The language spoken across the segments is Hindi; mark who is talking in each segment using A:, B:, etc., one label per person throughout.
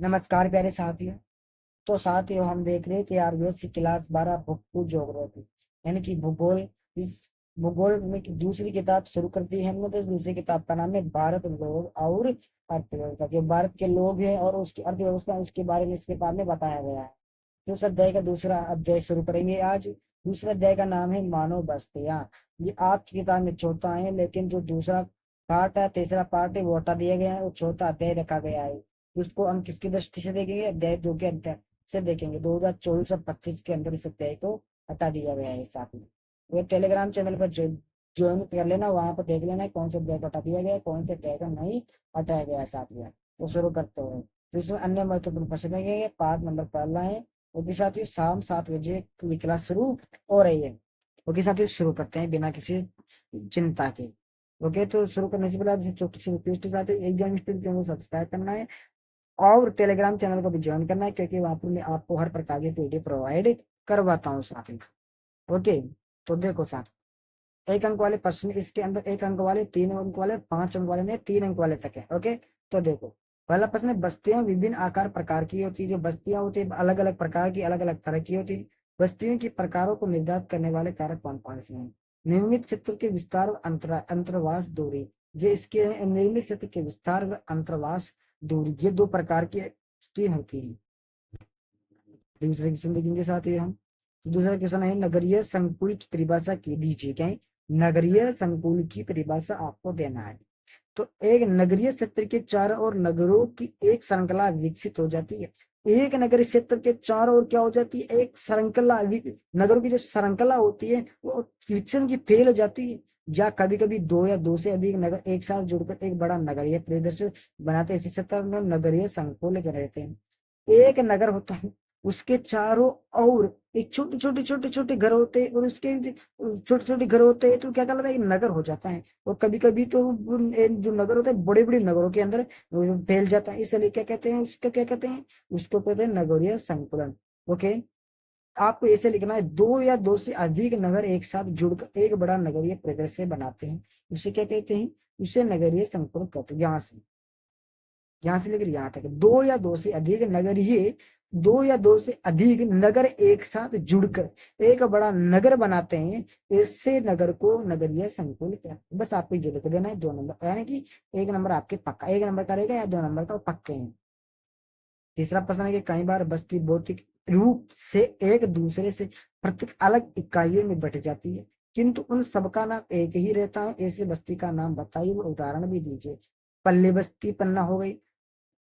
A: नमस्कार प्यारे साथियों। तो साथियों हम देख रहे हैं कि आरबीएससी क्लास 12 भूगोल ज्योग्राफी यानी कि भूगोल। इस भूगोल में की दूसरी किताब शुरू कर दी है हमने। तो इस दूसरी किताब का नाम है भारत लोग और अर्थव्यवस्था। जो भारत के लोग हैं और उसकी अर्थव्यवस्था उसके बारे में इस किताब में बताया गया है। तो उस अध्याय का दूसरा अध्याय शुरू करेंगे आज। दूसरे अध्याय का नाम है मानव बस्तियां। ये आपकी किताब में चौथा है, लेकिन जो दूसरा पार्ट है, तीसरा पार्ट है, वो हटा दिया गया है और चौथा अध्याय रखा गया है। उसको हम किसकी दृष्टि से देखेंगे? अध्याय 2 के अध्याय से देखेंगे। 2024 और 25 के अंदर इस अध्याय को हटा दिया गया है साथ में। ये टेलीग्राम चैनल पर ज्वाइन कर लेना, वहां पर देख लेना कौन से अध्याय को हटा दिया गया है, कौन से अध्याय को नहीं हटाया गया है साथ में। तो शुरू करते हैं। तो इसमें अन्य महत्वपूर्ण प्रश्न देंगे। पार्ट नंबर पहला है। ओके साथियों, शाम 7 बजे की क्लास शुरू हो रही है। ओके साथियों, शुरू करते हैं बिना किसी चिंता के। ओके, तो शुरू करने से पहले आपसे छोटी सी रिक्वेस्ट है, एग्जाम स्टूडेंट चैनल को सब्सक्राइब करना है और टेलीग्राम चैनल को भी ज्वाइन करना है, क्योंकि वहां पर मैं आपको हर प्रकार की पीडीएफ प्रोवाइड करवाता हूँ साथ में। ओके, तो देखो साथ, 1 अंक वाले प्रश्न इसके अंदर, 1 अंक वाले, 3 अंक वाले, 5 अंक वाले नहीं, 3 अंक वाले तक है। ओके, तो देखो पहला प्रश्न है, बस्तियां विभिन्न आकार प्रकार की होती है। जो बस्तियां होती है अलग अलग प्रकार की, अलग अलग तरह की होती है। बस्तियों की प्रकारों को निर्धारित करने वाले कारक कौन कौन से हैं? निर्मित क्षेत्र के विस्तार व अंतर्वास दूरी। जो इसके निर्मित क्षेत्र के विस्तार व अंतर्वास दूरी, ये 2 प्रकार की बस्तियां होती है। दूसरे क्वेश्चन देखेंगे साथ ही हम। तो दूसरा क्वेश्चन है, नगरीय संकुल की परिभाषा की दीजिए। क्या है? नगरीय संकुल की परिभाषा आपको देना है। तो एक नगरीय क्षेत्र के चारों ओर नगरों की एक श्रृंखला विकसित हो जाती है। एक नगरीय क्षेत्र के चारों ओर क्या हो जाती है? एक श्रृंखला। नगरों की जो श्रृंखला होती है वो विकसन की फैल जाती है। या कभी कभी 2 या 2 से अधिक नगर एक साथ जुड़कर एक बड़ा नगरीय परिदृश्य बनाते हैं। इसी क्षेत्र में नगरीय संकुल रहते हैं। एक नगर होता है, उसके चारों ओर एक छोटे छोटे छोटे छोटे घर होते हैं, और उसके छोटे छोटे घर होते हैं, तो क्या कहलाता है? नगर हो जाता है। और कभी कभी तो जो नगर होता है बड़े बड़े नगरों के अंदर फैल जाता है। इसलिए क्या कहते हैं? उसका क्या कहते हैं? उसको कहते हैं नगरीय संकुलन। ओके, आपको ऐसे लिखना है, 2 या 2 से अधिक नगर एक साथ जुड़कर एक बड़ा नगरीय परिदृश्य बनाते हैं। उसे क्या कहते हैं? उसे नगरीय संकुलन कहते हैं। यहाँ से लेकर यहाँ तक 2 या 2 से अधिक नगर एक साथ जुड़कर एक बड़ा नगर बनाते हैं। इससे नगर को नगरीय संकुल कहते हैं। बस आपको ये लिख देना है 2 नंबर, यानी कि 1 नंबर आपके पक्का, 1 नंबर का रहेगा या 2 नंबर का पक्के हैं। तीसरा प्रश्न है कि कई बार बस्ती भौतिक रूप से एक दूसरे से पृथक अलग इकाइयों में बट जाती है, किंतु उन सबका नाम एक ही रहता है। ऐसे बस्ती का नाम बताइए, वो उदाहरण भी दीजिए। पल्ले बस्ती पन्ना हो गई,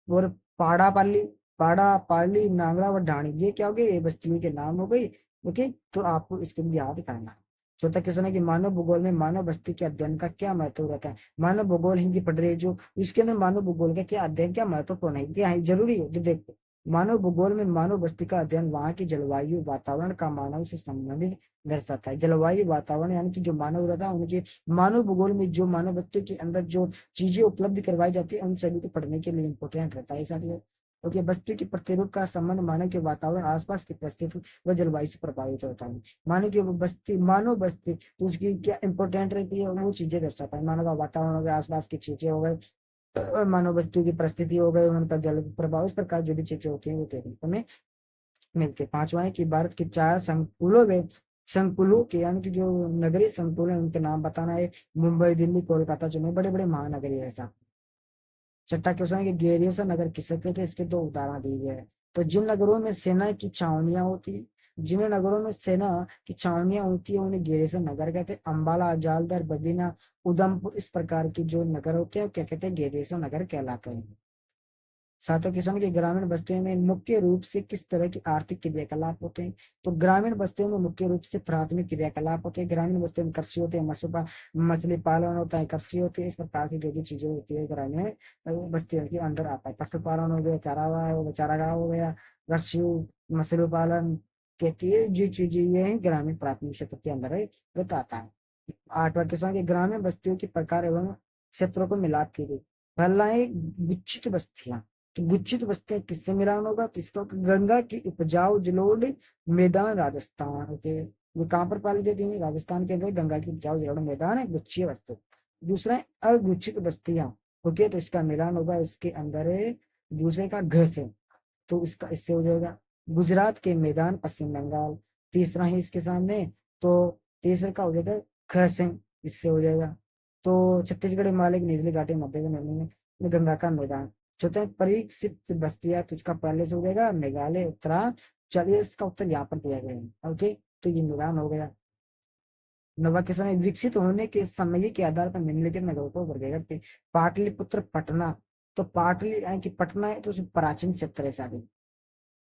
A: और पाड़ा पाली, पाड़ा पाली नांगड़ा व ढाणी, ये क्या हो गए? ये बस्तियों के नाम हो गई। ओके, तो आपको इसके लिए याद करना है। चौथा क्वेश्चन है कि मानव भूगोल में मानव बस्ती के अध्ययन का क्या महत्व रहता है? मानव भूगोल हिंदी पढ़ रहे जो, इसके अंदर मानव भूगोल का क्या अध्ययन, क्या महत्वपूर्ण है, क्या है जरूरी है? तो देखो, मानव भूगोल में मानव बस्ती का अध्ययन वहां की जलवायु वातावरण का मानव से संबंधित दर्शाता है। जलवायु वातावरण यानी कि जो मानव रहता है उनके, मानव भूगोल में जो मानव बस्ती के अंदर जो चीजें उपलब्ध करवाई जाती है, उन सभी को पढ़ने के लिए इम्पोर्टेंट रहता है साथियों। क्योंकि बस्ती के प्रतिरूप का संबंध मानव के वातावरण, आसपास की परिस्थिति व जलवायु से प्रभावित होता है। मानव की बस्ती, मानव बस्ती, तो उसकी क्या इंपॉर्टेंट रहती है? वो चीजें दर्शाता है। मानव का वातावरण हो गया, आसपास की चीजें हो गए, मानव बस्ती की परिस्थिति हो गई, उनका जल प्रभाव, इस प्रकार जो भी चीजें होती है वो देखने को हमें मिलती है। पांचवा है कि भारत के 4 संकुलों में, संकुलों के यानी कि जो नगरीय संकुल है उनके नाम बताना है। मुंबई, दिल्ली, कोलकाता, चेन्नई, बड़े बड़े महानगरी है ऐसा। छठा क्वेश्चन है कि गैरियसन नगर किसे कहते हैं? इसके 2 उदाहरण दिए गए हैं। तो जिन नगरों में सेना की छावनियां होती है, जिन नगरों में सेना की छावनियां होती है उन्हें गैरियसन नगर कहते हैं। अंबाला, जालंधर, बबीना, उधमपुर, इस प्रकार की जो नगर होते हैं क्या कहते हैं? गैरियसन नगर कहलाते हैं। सातों किसान की ग्रामीण बस्तियों में मुख्य रूप से किस तरह की आर्थिक क्रियाकलाप होते हैं? तो ग्रामीण बस्तियों में मुख्य रूप से प्राथमिक क्रियाकलाप होते हैं। ग्रामीण बस्तियों में कृषि होते हैं, मछली पालन होता है, कृषि होती है, इस प्रकार की जो भी चीजें होती है ग्रामीण बस्तियों के अंदर आता है। पशुपालन हो गया, चारागाह हो गया, कृषि, मछली पालन, खेती, ये चीजें ये है ग्रामीण प्राथमिक क्षेत्र के अंदर है, आता है। आठवां किसान की ग्रामीण बस्तियों के प्रकार एवं क्षेत्रों को मिलाप की गई। पहला है गुच्छित बस्तियां। तो गुच्छित बस्तियां किससे मिलान होगा? तो इसका गंगा की उपजाऊ जलोढ़ मैदान, राजस्थान। ओके, ये कहाँ पर पाली जाती है? राजस्थान के अंदर गंगा की उपजाऊ जलोढ़ मैदान है गुच्छित बस्ती। दूसरा है अगुच्छित बस्तियां। ओके, तो इसका मिलान होगा इसके अंदर है दूसरे का घ से। तो इसका इससे हो जाएगा। गुजरात के मैदान पश्चिम बंगाल, तीसरा ही इसके सामने, तो तीसरे का हो जाएगा ख से, इससे हो जाएगा। तो छत्तीसगढ़ हिमालय की निचली घाटी मध्य में गंगा का मैदान। चौथा परीक्षित बस्तियां, तो इसका पहले से हो जाएगा मेघालय उत्तराखंड। चलिए इसका उत्तर यहाँ पर दिया गया है। ओके, तो ये मैदान हो गया। नवा के समय विकसित होने के समय के आधार पर निम्नलिखित नगरों को वर्गीकृत करते हैं। पाटलिपुत्र, पटना, तो पाटली यानी कि पटना है तो उसमें प्राचीन क्षेत्र है सारे।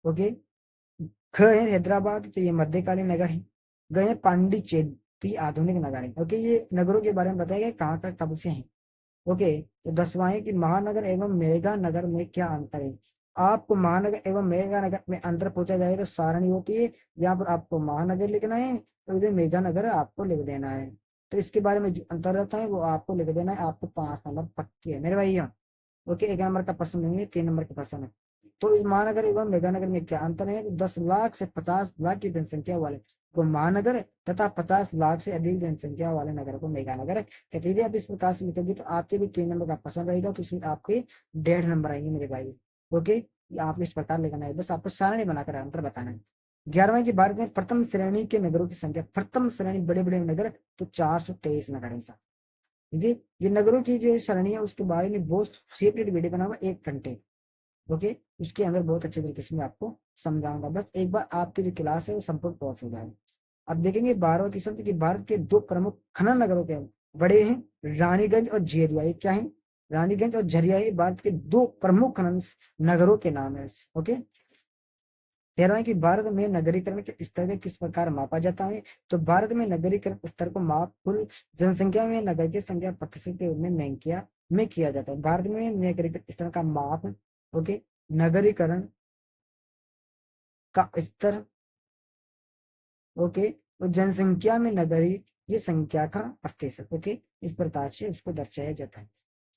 A: ओके, ख है हैदराबाद, तो ये मध्यकालीन नगर है। ग है पांडिचेरी, तो ये आधुनिक नगर है। ओके, ये नगरों के बारे में बताया गया कहाँ का कब से है। ओके, तो 10वां है कि महानगर एवं मेगा नगर में क्या अंतर है। आपको महानगर एवं मेगा नगर में अंतर पूछा जाए तो सारणी होती है, यहाँ पर आपको महानगर लिखना है और इधर मेगा नगर आपको लिख देना है। तो इसके बारे में जो अंतर रहता है वो आपको लिख देना है। आपको 5 नंबर पक्के है मेरे भाइयों। ओके, 1 नंबर का प्रश्न नहीं है, 3 नंबर का प्रश्न है। तो इस महानगर एवं मेगानगर में क्या अंतर है, तो 10 लाख से 50 लाख की जनसंख्या वाले को महानगर तथा 50 लाख से अधिक जनसंख्या वाले नगर को मेगानगर कहते हैं। यदि आप इस प्रकार से लिखोगे तो आपके लिए 3 नंबर का प्रश्न रहेगा, तो उसमें आपके 1.5 नंबर आएंगे मेरे भाई। ओके, ये आपको इस प्रकार लिखना है, बस आपको सारणी बनाकर अंतर बताना है। 11वां की भारत में प्रथम श्रेणी के नगरों की संख्या, प्रथम श्रेणी बड़े बड़े नगर, तो 423 नगर है। ठीक है, ये नगरों की जो सरणी है उसके बारे में बहुत सेपरेट वीडियो बना हुआ 1 घंटे। ओके, उसके अंदर बहुत अच्छे तरीके से मैं आपको समझाऊंगा, बस एक बार आपकी जो क्लास है वो संपूर्ण पहुंच हो जाए। अब देखेंगे 12वां क्वेश्चन कि भारत के 2 प्रमुख खनन नगरों के बड़े हैं रानीगंज और झरिया। ये क्या है, रानीगंज और झरिया ही भारत के 2 प्रमुख खनन नगरों के नाम है। ओके, 13वां कि भारत में नगरीकरण के स्तर को किस प्रकार मापा जाता है। तो भारत में नगरीकरण स्तर को माप कुल जनसंख्या में नगर की संख्या प्रतिशत के रूप में किया जाता है। भारत में नगरीकरण स्तर का माप, ओके, नगरीकरण का स्तर, ओके, और जनसंख्या में नगरी ये संख्या का प्रतिशत। ओके, इस प्रकार से उसको दर्शाया जाता है।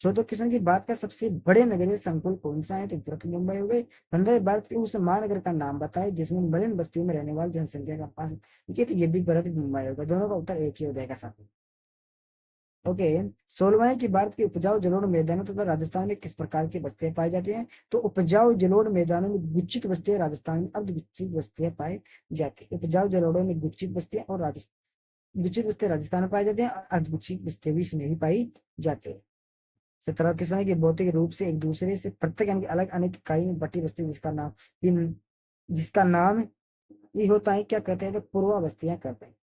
A: 14 किस्म की बात का सबसे बड़े नगरीय संकुल कौन सा है, तो वृहत मुंबई हो गई। 15 भारत के उस महानगर का नाम बताए जिसमें मलिन बस्तियों में रहने वाली जनसंख्या का पास, ठीक है, तो ये भी वृहत मुंबई होगा। दोनों का उत्तर एक ही हो जाएगा साथ में। ओके, 16वां है कि भारत के उपजाऊ जलोढ़ मैदानों तथा राजस्थान में किस प्रकार की बस्तियां पाई जाती हैं। तो उपजाऊ जलोढ़ मैदानों में गुच्छित बस्तियां, राजस्थान में अर्धगुच्छित बस्तियां पाई जाती है। उपजाऊ जलोढ़ों में गुच्छित बस्तियां और गुच्छित बस्तियां राजस्थान में पाई जाती हैं और अर्धगुच्छित बस्तियां भी इसमें ही पाई जाती है। 17 किस्म है कि भौतिक रूप से एक दूसरे से पृथक यानी कि अलग अनेक इकाई में बटी बस्ती जिसका नाम ये होता है क्या कहते हैं, तो पूर्वा बस्तियां कहते हैं।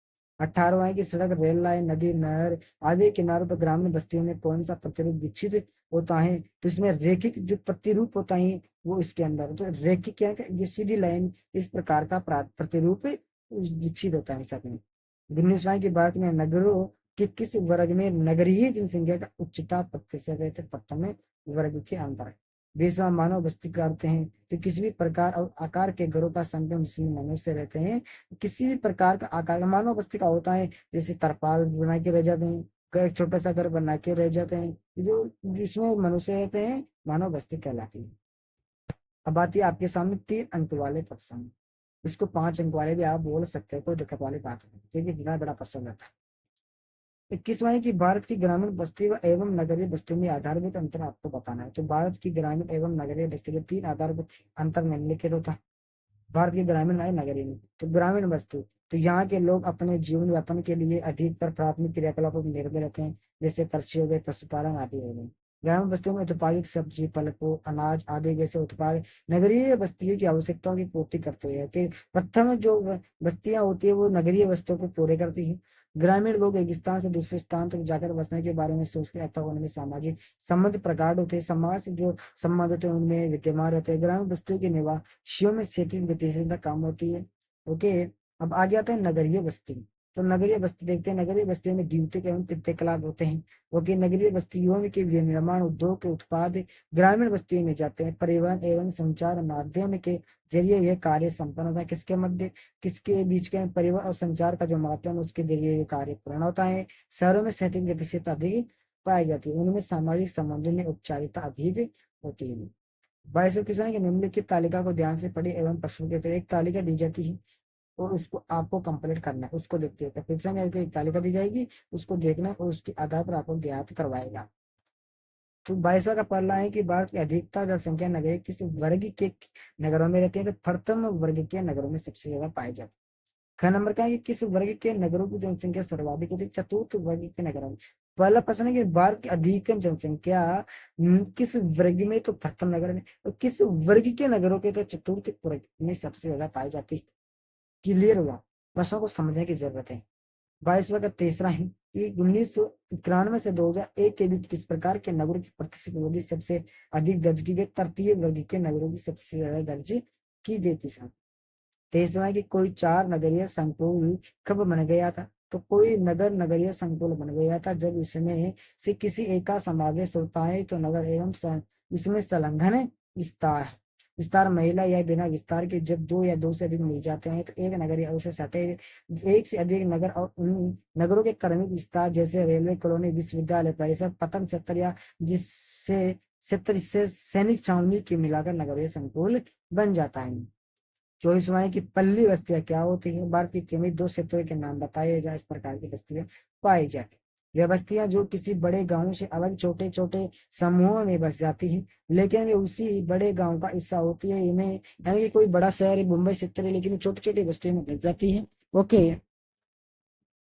A: 18वां है कि सड़क, रेल लाइन, नदी, नहर आदि किनारों पर ग्रामीण बस्तियों में कौन सा प्रतिरूप विकसित होता है। तो इसमें रेखिक जो प्रतिरूप होता है वो इसके अंदर, तो रेखिक क्या है, ये सीधी लाइन इस प्रकार का प्रतिरूप विकसित होता है सब में। 19वां है कि भारत में नगरों के किस वर्ग में नगरीय जनसंख्या का उच्चता प्रतिशत है, तो प्रथम वर्ग के अंतर। 20वां मानव बस्ती करते हैं तो किसी भी प्रकार और आकार के घरों का संगम जिसमें मनुष्य रहते हैं। किसी भी प्रकार का आकार का मानव बस्ती का होता है, जैसे तरपाल बना के रह जाते हैं, एक छोटा सा घर बना के रह जाते हैं, जो जिसमें मनुष्य रहते हैं मानव बस्ती कहलाती है। अब आती है आपके सामने 3 अंक वाले प्रश्न, इसको 5 अंक वाले भी आप बोल सकते हो, कोई दिक्कत वाली बात नहीं, क्योंकि इतना बड़ा प्रश्न रहता है। 21वां है कि भारत की ग्रामीण बस्ती व एवं नगरीय बस्ती में आधारभूत अंतर आपको बताना है। तो भारत की ग्रामीण एवं नगरीय बस्ती में 3 आधारभूत अंतर निम्नलिखित होता है। भारत की ग्रामीण है नगरीय में, तो ग्रामीण बस्ती, तो यहाँ के लोग अपने जीवन यापन के लिए अधिकतर प्राथमिक क्रियाकलापों पर निर्भर रहते हैं, जैसे कृषि हो गए, पशुपालन आदि हो गए। ग्रामीण बस्तियों में उत्पादित सब्जी, फलों, अनाज आदि जैसे उत्पाद नगरीय बस्तियों की आवश्यकताओं की पूर्ति करते हैं। कि प्रथम जो बस्तियां होती है वो नगरीय वस्तुओं को पूरे करती है। ग्रामीण लोग एक स्थान से दूसरे स्थान तक जाकर बसने के बारे में सोचते हैं अथवा उनमें सामाजिक संबंध प्रगाढ़ होते हैं, समाज से जो संबंध होते हैं उनमें विद्यमान रहते हैं। ग्रामीण बस्तियों के निवासियों में क्षेत्रीय गतिशीलता कम होती है। ओके, अब आगे आता है नगरीय बस्ती। तो नगरीय बस्ती देखते हैं, नगरीय बस्तियों में द्वितीयक एवं तृतीयक लाभ होते हैं। ओके, नगरीय बस्तियों में के निर्माण उद्योग के उत्पाद ग्रामीण बस्तियों में जाते हैं। परिवहन एवं संचार माध्यम के जरिए यह कार्य संपन्न होता है। किसके बीच के परिवहन और संचार का जो माध्यम है उसके जरिए ये कार्य पूर्ण होता है। शहरों में क्षेत्रीय गतिशीलता अधिक पाई जाती है, उनमें सामाजिक संबंधों में औपचारिकता अधिक होती है। 22वें क्वेश्चन की निम्नलिखित तालिका को ध्यान से पढ़े एवं प्रश्न के उत्तर। एक तालिका दी जाती है और उसको आपको कंप्लीट करना है, उसको देखते हैं। परीक्षा में एक तालिका दी जाएगी, उसको देखना है और उसके आधार पर आपको ज्ञात करवाएगा। तो 22वां का पहला है कि भारत की अधिकता जनसंख्या नगरीय किस वर्ग के नगरों में रहती है, तो प्रथम वर्ग के नगरों में सबसे ज्यादा पाई जाती है। ख नंबर का है कि किस वर्ग के नगरों की जनसंख्या सर्वाधिक होती है, चतुर्थ वर्ग के नगरों में। पहला प्रश्न है कि भारत की अधिकतम जनसंख्या किस वर्ग में, तो प्रथम नगर में, और किस वर्ग के नगरों के, तो चतुर्थ वर्ग में सबसे ज्यादा पाई जाती है। क्लियर हुआ? प्रश्नों को समझने की जरूरत है। 22वां का तीसरा है कि 1991 से 2001 के बीच किस प्रकार के नगरों की प्रतिशत वृद्धि सबसे अधिक दर्ज की गई, तृतीय वर्ग के नगरों की सबसे ज्यादा दर्ज की गई। तीसरा है कि कोई चार नगरीय संकुल कब बन गया था, तो कोई नगर नगरीय संकुल बन गया था जब इसमें से किसी एक का समावेश होता है, तो नगर एवं इसमें संलग्न विस्तार विस्तार महिला या बिना विस्तार के जब दो या दो से अधिक मिल जाते हैं, तो एक नगर या उसे सटे एक से अधिक नगर और उन नगरों के क्रमिक विस्तार जैसे रेलवे कॉलोनी, विश्वविद्यालय परिसर, पतन क्षेत्र या जिससे क्षेत्र से सैनिक छावनी के मिलाकर नगरीय संकुल बन जाता है। 24वां है कि पल्ली बस्तियां क्या होती है, भारत की केवल दो क्षेत्रों के नाम बताए जा इस प्रकार की बस्तियां पाई जाती है। वे बस्तियां जो किसी बड़े गांव से अलग छोटे छोटे समूहों में बस जाती हैं, लेकिन वे उसी बड़े गांव का हिस्सा होती है। इन्हें यानी कि कोई बड़ा शहर है, मुंबई क्षेत्र है, लेकिन छोटी छोटी बस्तियों में बस जाती है। ओके,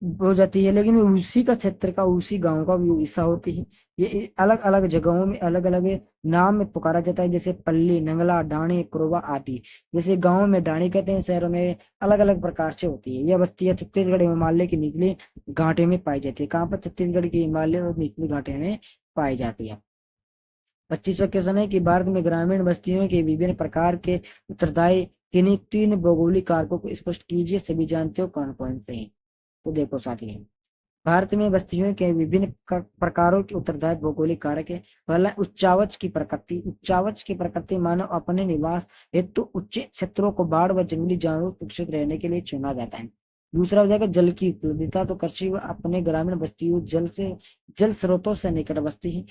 A: हो जाती है, लेकिन वो उसी का क्षेत्र का उसी गांव का भी हिस्सा होती है। ये अलग अलग जगहों में अलग अलग नाम में पुकारा जाता है, जैसे पल्ली, नंगला, डाणी, कुरवा आदि। जैसे गांव में डाणी कहते हैं, शहरों में अलग अलग प्रकार से होती है। यह बस्तियां छत्तीसगढ़ हिमालय के निचले घाटे में पाई जाती है। कहाँ पर? छत्तीसगढ़ के हिमालय और निचले घाटे में पाई जाती है। 25वां क्वेश्चन है कि भारत में ग्रामीण बस्तियों के विभिन्न प्रकार के उत्तरदायी किन्हीं तीन भौगोलिक कारकों को स्पष्ट कीजिए, सभी जानते हो कौन कौन से हैं। तो देखो साथी, भारत में बस्तियों के विभिन्न प्रकारों के उत्तरदायी भौगोलिक कारक है। पहला, उच्चावच की प्रकृति। उच्चावच की प्रकृति मानव अपने निवास हेतु उच्च क्षेत्रों को बाढ़ व जंगली जानवरों सुरक्षित रहने के लिए चुना जाता है। दूसरा हो जाएगा जल की उपलब्धता। तो कृषि व अपने ग्रामीण बस्तियों जल स्रोतों से निकट बसती है।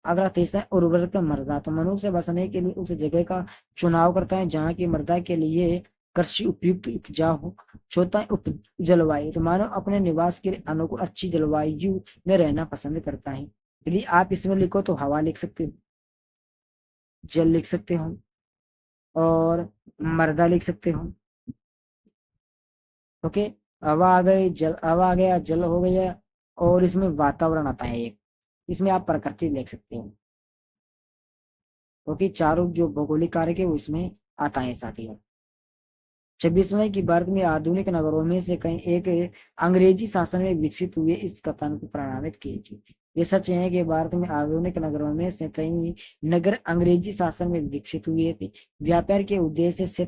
A: अगला तीसरा, उर्वरक मृदा। तो मनुष्य बसने के लिए उस जगह का चुनाव करता है जहाँ की मृदा के लिए कृषि उपयुक्त उपजाऊ हो। चौथा, उप जलवायु। तो मानव अपने निवास के लिए अनुकूल अच्छी जलवायु में रहना पसंद करता है। यदि आप इसमें लिखो तो हवा लिख सकते हो, जल लिख सकते हो, और मृदा लिख सकते हो। ओके, हवा आ गई, जल, हवा आ गया, जल हो गया, और इसमें वातावरण आता है एक, इसमें आप प्रकृति लिख सकते हो। क्योंकि चारों जो भौगोलिक कारक है वो इसमें आता है साथ ही। 26वें की भारत में आधुनिक नगरों में से कई एक अंग्रेजी शासन में विकसित हुए, इस कथन को प्रमाणित कीजिए। ये सच है कि भारत में आधुनिक नगरों में से कई नगर अंग्रेजी शासन में विकसित हुए थे। व्यापार के उद्देश्य से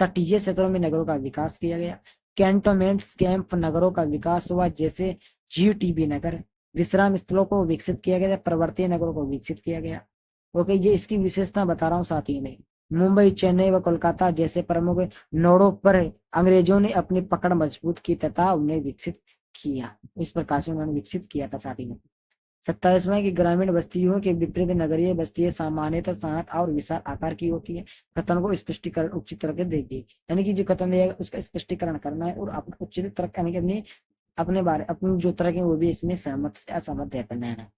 A: तटीय क्षेत्रों में नगरों का विकास किया गया। कैंटोनमेंट कैंप नगरों का विकास हुआ, जैसे जीटीबी नगर। विश्राम स्थलों को विकसित किया गया, पर्वतीय नगरों को विकसित किया गया। ओके, ये इसकी विशेषता बता रहा हूँ साथी में। मुंबई, चेन्नई व कोलकाता जैसे प्रमुख नोडों पर अंग्रेजों ने अपनी पकड़ मजबूत की तथा उन्हें विकसित किया। इस प्रकार से उन्होंने विकसित किया था साथी में। 27वां की ग्रामीण बस्तियों के विपरीत नगरीय बस्तियां सामान्यतः शांत और विशाल आकार की होती है। कथन को स्पष्टीकरण उचित तरह के देखिए, यानी कि जो कथन दिया उसका स्पष्टीकरण करना है और अपना उचित तरह यानी कि अपने बारे अपनी जो तरह के वो भी इसमें सहमत असहमत है।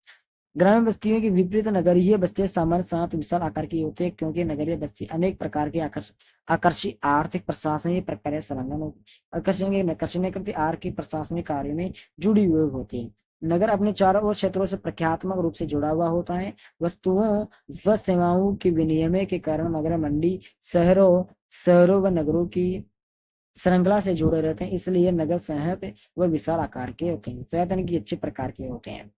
A: ग्रामीण बस्तियों के विपरीत नगरीय बस्तियां सामान्य शांत विशाल आकार की होती है, क्योंकि नगरीय बस्ती अनेक प्रकार के आकर्षित आर्थिक प्रशासनिक प्रक्रिया संलग्न आकर्षण करती आर्थिक प्रशासनिक कार्य में जुड़ी हुई होती है। नगर अपने चारों ओर क्षेत्रों से प्रक्रियात्मक रूप से जुड़ा हुआ होता है। वस्तुओं व सेवाओं के विनिमय के कारण नगर मंडी शहरों शहरों व नगरों की श्रृंखला से जुड़े रहते हैं, इसलिए नगर सहत व विशाल आकार के होते हैं। सहत यानी कि अच्छे प्रकार के होते हैं।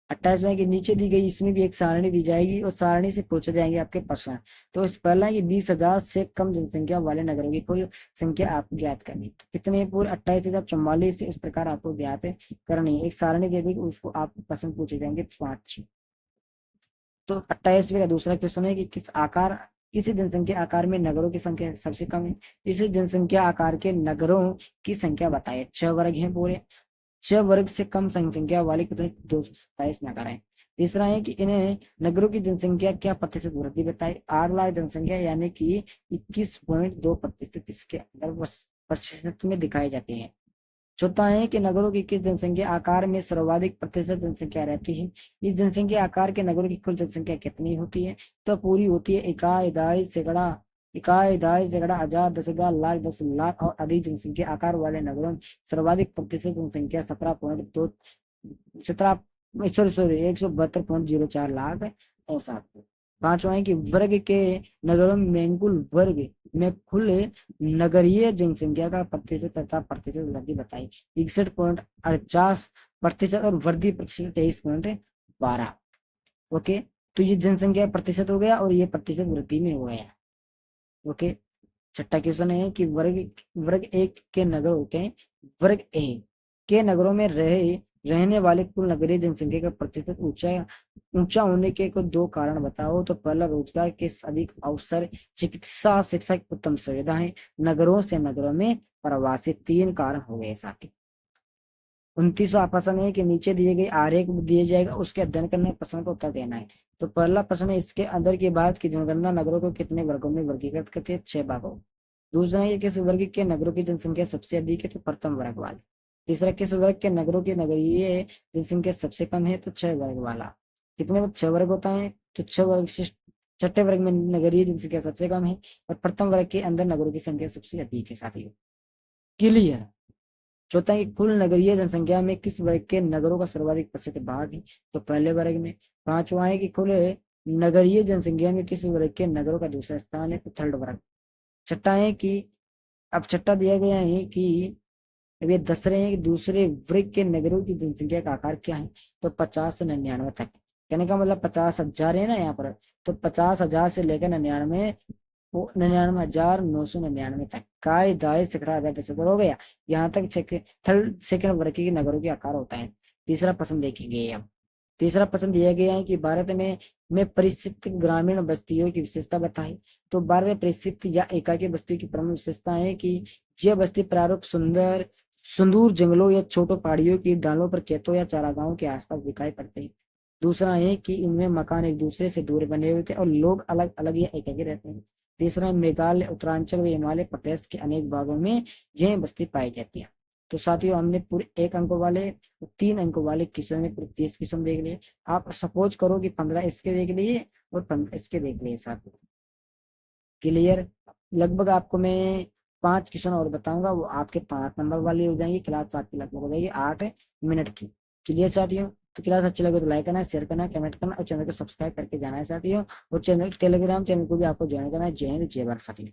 A: 28वें के नीचे दी गई इसमें भी एक सारणी दी जाएगी और सारणी से पूछे जाएंगे आपके प्रश्न। तो इस पहला है कि 20,000 से कम जनसंख्या वाले नगरों की कुल संख्या आपको ज्ञात करनी। तो कितने पूरे 28,044 से इस प्रकार आपको ज्ञात करनी है। एक सारणी दे दी, उसको आप प्रश्न पूछे जाएंगे 5। तो 28वें का दूसरा क्वेश्चन है कि किसी जनसंख्या आकार में नगरों की संख्या सबसे कम है। इस जनसंख्या आकार के नगरों की संख्या बताए। 6 वर्ग है पूरे। 6 वर्ग से कम जनसंख्या वाले कितने? 227 नगर हैं। तीसरा है कि इन्हें नगरों की जनसंख्या क्या प्रतिशत वृद्धि बताई। 8 लाख जनसंख्या यानी कि 21.2% इसके अंदर प्रतिशत में दिखाई जाती है। चौथा है कि नगरों की किस जनसंख्या आकार में सर्वाधिक प्रतिशत जनसंख्या रहती है। इस जनसंख्या आकार के नगरों की कुल जनसंख्या कितनी होती है? तो पूरी होती है इकाई, दहाई, सैकड़ा, इकाई, दहाई, सैकड़ा, हजार, 10,000, लाख, 10 लाख और अधिक जनसंख्या आकार वाले नगरों में सर्वाधिक प्रतिशत जनसंख्या 17.2 17 सॉरी 172.04 लाख है, ऐसा। पांचवा है कि वर्ग के नगरों में कुल वर्ग में कुल नगरीय जनसंख्या का प्रतिशत तथा प्रतिशत वृद्धि बताई। 61.48% और वृद्धि प्रतिशत 23.12। ओके, तो ये जनसंख्या प्रतिशत हो गया और ये प्रतिशत वृद्धि में हो गया। ओके, छठा क्वेश्चन है कि वर्ग एक के नगरों के वर्ग ए के नगरों में रहने वाले कुल नगरीय जनसंख्या का प्रतिशत ऊंचा ऊंचा होने के को दो कारण बताओ। तो पहला, रोजगार के अधिक अवसर, चिकित्सा, शिक्षा की उत्तम सुविधाएं, नगरों से नगरों में प्रवासी, तीन कारण हो गए साथी। 29वां प्रश्न है कि नीचे दिए गए आरेख दिए जाएगा, उसके अध्ययन करने प्रश्न को उत्तर देना है। तो पहला प्रश्न है, इसके अंदर की भारत की जनगणना नगरों को कितने वर्गों में वर्गीकृत करती है? 6 भागों। दूसरा है, किस वर्ग के नगरों की जनसंख्या सबसे अधिक है? तो प्रथम वर्ग वाले। तीसरा, किस वर्ग के नगरों की नगरीय जनसंख्या सबसे कम है? तो 6 वर्ग वाला। कितने 6 वर्ग होता है? तो 6 वर्ग से छठे वर्ग में नगरीय जनसंख्या सबसे कम है और प्रथम वर्ग के अंदर नगरों की संख्या सबसे अधिक है साथियों। क्लियर। चौथा है कि कुल नगरीय जनसंख्या में किस वर्ग के नगरों का सर्वाधिक प्रतिशत भाग है? तो पहले वर्ग में। पांचवा है कि कुल नगरीय जनसंख्या में किस वर्ग के नगरों का दूसरा स्थान है? तो थर्ड वर्ग। छठा है कि अब छठा दिया गया है कि अब ये दस रहे हैं कि दूसरे वर्ग के नगरों की जनसंख्या का आकार क्या है? तो 50 से 99 तक। कहने का मतलब 50,000 है ना यहाँ पर, तो 50,000 से लेकर 99, वो 99,999 तक का दाए सैकड़ा हजार प्रतिशत हो गया। यहाँ तक थर्ड सेकंड वर्ग के नगरों के आकार होता है। तीसरा प्रश्न देखेंगे अब। तीसरा प्रश्न दिया गया है कि भारत में परिक्षिप्त ग्रामीण बस्तियों की विशेषता बताई। तो भारत में परिक्षिप्त या एकाकी बस्तियों की प्रमुख विशेषता है कि यह बस्ती प्रारूप सुंदूर जंगलों या छोटो पहाड़ियों की डालों पर खेतों या चारागाहों के आसपास दिखाई पड़ते हैं। दूसरा है कि इनमें मकान एक दूसरे से दूर बने हुए थे और लोग अलग अलग या एकाकी रहते हैं। तीसरा, मेघालय, उत्तरांचल व हिमालय प्रदेश के अनेक भागों में यह बस्ती पाई जाती है। तो साथियों, हमने पूरे 1 अंक वाले 3 अंक वाले क्वेश्चन में पूरे 30 क्वेश्चन देख लिए। आप सपोज करो कि 15 इसके देख लिए और 15 इसके देख लिए साथियों। क्लियर। लगभग आपको मैं 5 क्वेश्चन और बताऊंगा, वो आपके 5 नंबर वाली हो जाएंगी। क्लास आपकी लगभग हो जाएगी 8 मिनट की। क्लियर साथियों। तो क्लास अच्छी लगे तो लाइक करना, शेयर करना, कमेंट करना और चैनल को सब्सक्राइब करके जाना है साथियों। और चैनल टेलीग्राम चैनल को भी आपको ज्वाइन करना है। जय हिंद, जय भारत साथियों।